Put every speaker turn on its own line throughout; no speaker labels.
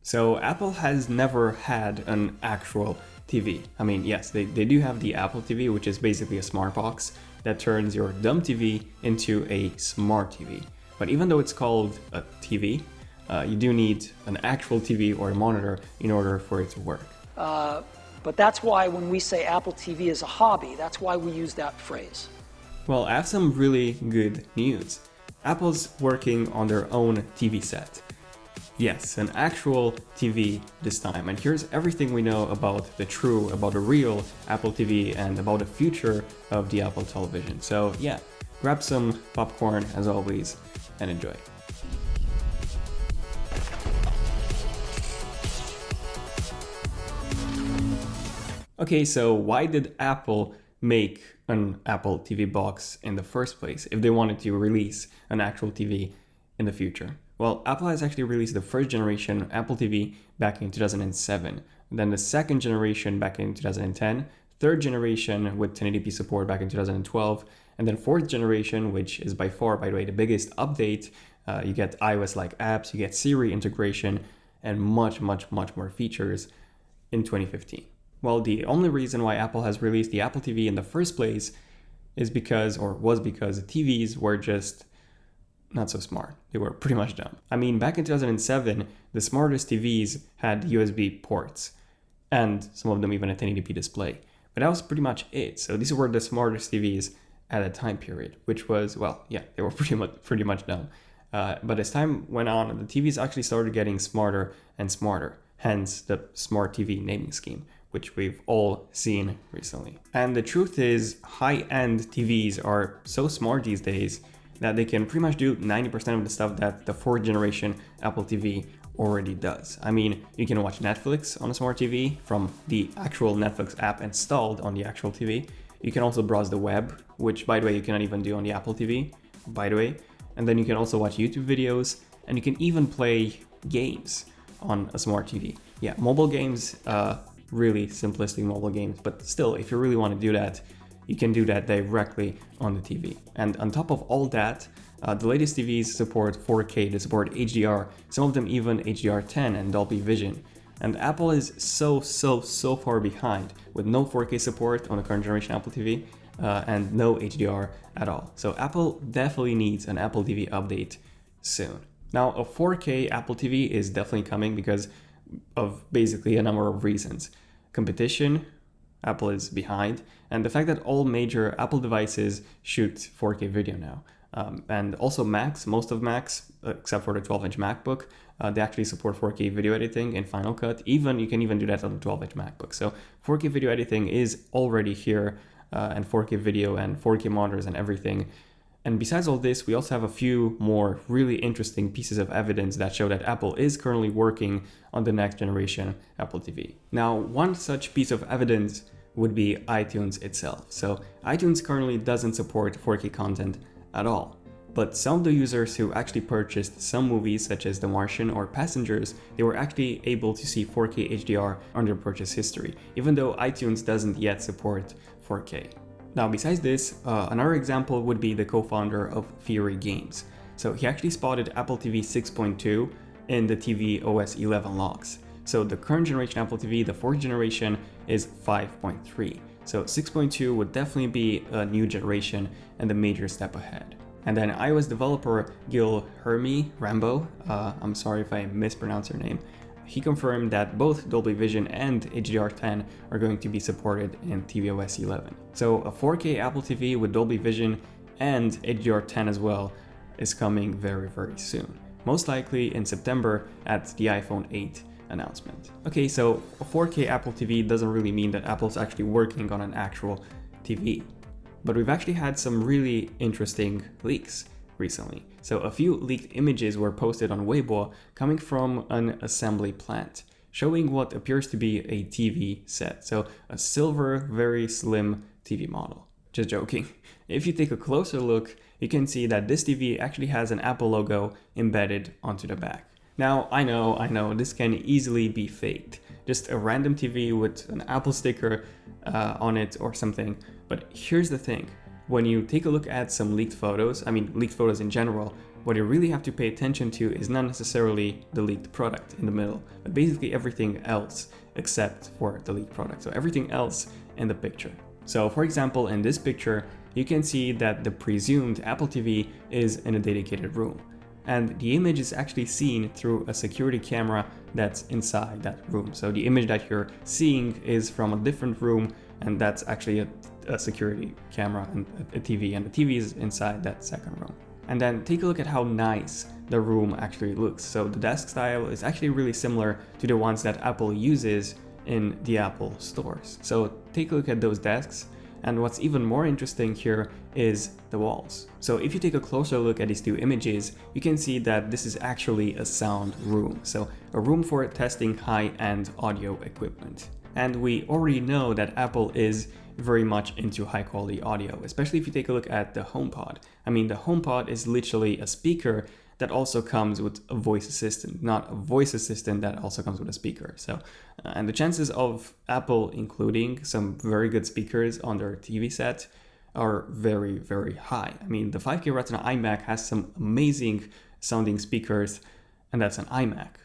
So Apple has never had an actual TV. I mean, yes, they do have the Apple TV, which is basically a smart box that turns your dumb TV into a smart TV. But even though it's called a TV, you do need an actual TV or a monitor in order for it to work.
But that's why when we say Apple TV is a hobby, that's why we use that phrase.
Well, I have some really good news. Apple's working on their own TV set. Yes, an actual TV this time. And here's everything we know about the real Apple TV and about the future of the Apple television. So yeah, grab some popcorn as always and enjoy. Okay, so why did Apple make an Apple TV box in the first place if they wanted to release an actual TV in the future? Well, Apple has actually released the first generation Apple TV back in 2007, then the second generation back in 2010, third generation with 1080p support back in 2012, and then fourth generation, which is by far, by the way, the biggest update. You get iOS-like apps, you get Siri integration, and much more features in 2015. Well, the only reason why Apple has released the Apple TV in the first place was because the TVs were just not so smart. They were pretty much dumb. I mean, back in 2007, the smartest TVs had USB ports, and some of them even a 1080p display. But that was pretty much it. So these were the smartest TVs at that time period, which was, well, yeah, they were pretty much dumb. But as time went on, the TVs actually started getting smarter and smarter, hence the smart TV naming scheme, which we've all seen recently. And the truth is, high-end TVs are so smart these days that they can pretty much do 90% of the stuff that the fourth generation Apple TV already does. I mean, you can watch Netflix on a smart TV from the actual Netflix app installed on the actual TV. You can also browse the web, which, by the way, you cannot even do on the Apple TV, by the way. And then you can also watch YouTube videos, and you can even play games on a smart TV. Yeah, mobile games, really simplistic mobile games, but still, if you really want to do that, you can do that directly on the TV. And on top of all that, the latest TVs support 4K, they support HDR, some of them even HDR10 and Dolby Vision. And Apple is so far behind with no 4K support on the current generation Apple TV and no HDR at all. So Apple definitely needs an Apple TV update soon. Now, a 4K Apple TV is definitely coming because of basically a number of reasons. Competition, Apple is behind, and the fact that all major Apple devices shoot 4K video now. And also Macs, most of Macs, except for the 12-inch MacBook, they actually support 4K video editing in Final Cut. You can even do that on the 12-inch MacBook. So 4K video editing is already here, and 4K video and 4K monitors and everything. And besides all this, we also have a few more really interesting pieces of evidence that show that Apple is currently working on the next generation Apple TV. Now, one such piece of evidence would be iTunes itself. So iTunes currently doesn't support 4K content at all. But some of the users who actually purchased some movies such as The Martian or Passengers, they were actually able to see 4K HDR on their purchase history, even though iTunes doesn't yet support 4K. Now, besides this, another example would be the co-founder of Fury Games. So he actually spotted Apple TV 6.2 in the TV OS 11 logs. So the current generation Apple TV, the fourth generation, is 5.3. So 6.2 would definitely be a new generation and a major step ahead. And then iOS developer Gil Rambo, I'm sorry if I mispronounce your name, he confirmed that both Dolby Vision and HDR10 are going to be supported in tvOS 11. So a 4K Apple TV with Dolby Vision and HDR10 as well is coming very soon. Most likely in September at the iPhone 8 announcement. Okay, so a 4K Apple TV doesn't really mean that Apple's actually working on an actual TV. But we've actually had some really interesting leaks recently. So a few leaked images were posted on Weibo coming from an assembly plant, showing what appears to be a TV set. So a silver, very slim TV model. Just joking. If you take a closer look, you can see that this TV actually has an Apple logo embedded onto the back. Now, I know, this can easily be faked. Just a random TV with an Apple sticker on it or something. But here's the thing. When you take a look at some leaked photos in general, what you really have to pay attention to is not necessarily the leaked product in the middle, but basically everything else except for the leaked product. So everything else in the picture. So for example, in this picture, you can see that the presumed Apple TV is in a dedicated room. And the image is actually seen through a security camera that's inside that room. So the image that you're seeing is from a different room, and that's actually a security camera and a TV, and the TV is inside that second room. And then take a look at how nice the room actually looks. So the desk style is actually really similar to the ones that Apple uses in the Apple stores. So take a look at those desks. And what's even more interesting here is the walls. So if you take a closer look at these two images, you can see that this is actually a sound room. So a room for testing high-end audio equipment. And we already know that Apple is very much into high quality audio, especially if you take a look at the HomePod. I mean, the HomePod is literally a speaker that also comes with a voice assistant, not a voice assistant that also comes with a speaker. So, and the chances of Apple including some very good speakers on their TV set are very, very high. I mean, the 5K Retina iMac has some amazing sounding speakers, and that's an iMac.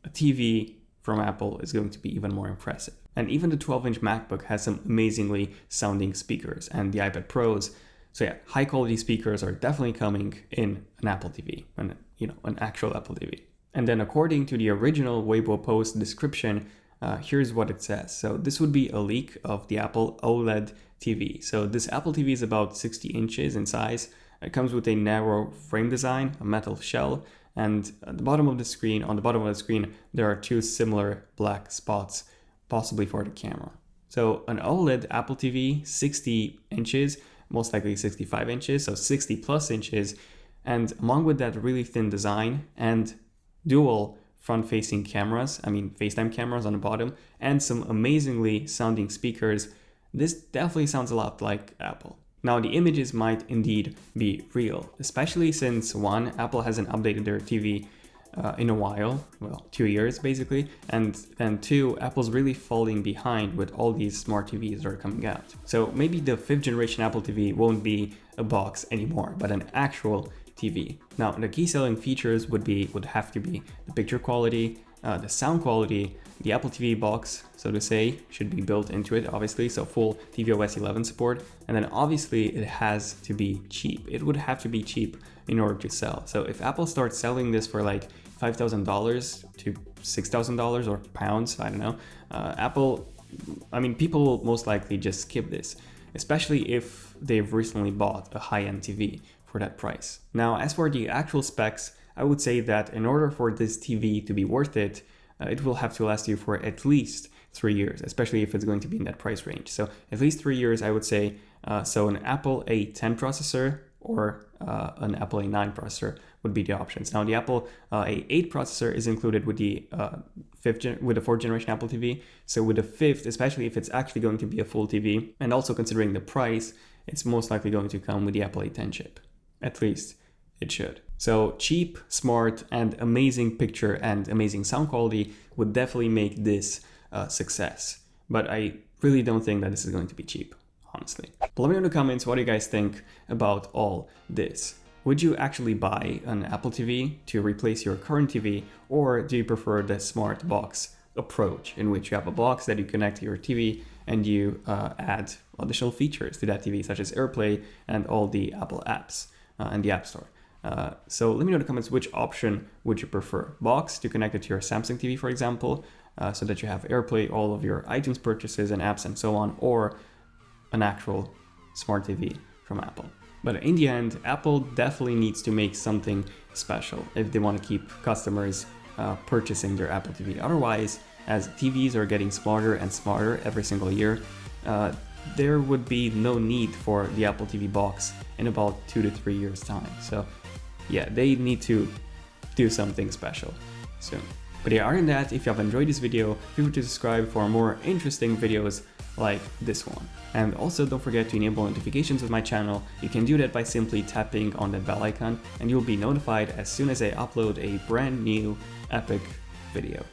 A TV from Apple is going to be even more impressive. And even the 12-inch MacBook has some amazingly sounding speakers, and the iPad Pros. So yeah, high quality speakers are definitely coming in an Apple TV, an actual Apple TV. And then according to the original Weibo post description, here's what it says. So this would be a leak of the Apple OLED TV. So this Apple TV is about 60 inches in size. It comes with a narrow frame design, a metal shell, and at the bottom of the screen, on the bottom of the screen, there are two similar black spots, possibly for the camera. So an OLED Apple TV, 60 inches, most likely 65 inches, so 60 plus inches, and along with that really thin design and dual front-facing cameras, FaceTime cameras on the bottom, and some amazingly sounding speakers, this definitely sounds a lot like Apple. Now the images might indeed be real, especially since one, Apple hasn't updated their TV in a while, 2 years basically, and then two, Apple's really falling behind with all these smart TVs that are coming out. So maybe the 5th generation Apple TV won't be a box anymore, but an actual TV. Now the key selling features would have to be the picture quality, the sound quality, the Apple TV box, so to say, should be built into it, obviously, so full tvOS 11 support, and then obviously it has to be cheap. It would have to be cheap in order to sell. So if Apple starts selling this for like $5,000 to $6,000 or pounds, I don't know, people will most likely just skip this, especially if they've recently bought a high-end TV for that price. Now, as for the actual specs, I would say that in order for this TV to be worth it, it will have to last you for at least 3 years, especially if it's going to be in that price range. So at least 3 years, I would say. So an Apple A10 processor or an Apple A9 processor would be the options. Now the Apple A8 processor is included with the with the 4th generation Apple TV. So with the 5th, especially if it's actually going to be a full TV, and also considering the price, it's most likely going to come with the Apple A10 chip. At least it should. So cheap, smart, and amazing picture and amazing sound quality would definitely make this a success. But I really don't think that this is going to be cheap, honestly. But let me know in the comments what you guys think about all this. Would you actually buy an Apple TV to replace your current TV, or do you prefer the smart box approach, in which you have a box that you connect to your TV and you add additional features to that TV, such as AirPlay and all the Apple apps and the App Store? So let me know in the comments which option would you prefer. Box to connect it to your Samsung TV, for example, so that you have AirPlay, all of your iTunes purchases and apps and so on, or an actual smart TV from Apple. But in the end, Apple definitely needs to make something special if they want to keep customers purchasing their Apple TV. Otherwise, as TVs are getting smarter and smarter every single year, there would be no need for the Apple TV box in about 2 to 3 years time. So yeah, they need to do something special soon. But yeah, other than that, if you have enjoyed this video, feel free to subscribe for more interesting videos like this one. And also don't forget to enable notifications of my channel. You can do that by simply tapping on that bell icon, and you'll be notified as soon as I upload a brand new epic video.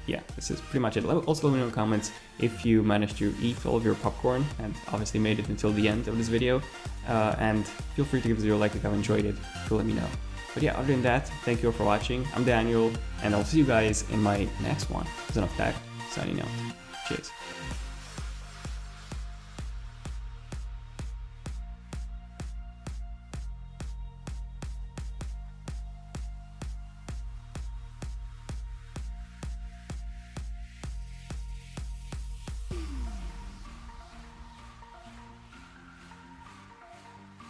Yeah, this is pretty much it. Also let me know in the comments if you managed to eat all of your popcorn and obviously made it until the end of this video. And feel free to give this video a like if you have enjoyed it to let me know. But yeah, other than that, thank you all for watching. I'm Daniel, and I'll see you guys in my next one. Son of Tech, signing out. Cheers.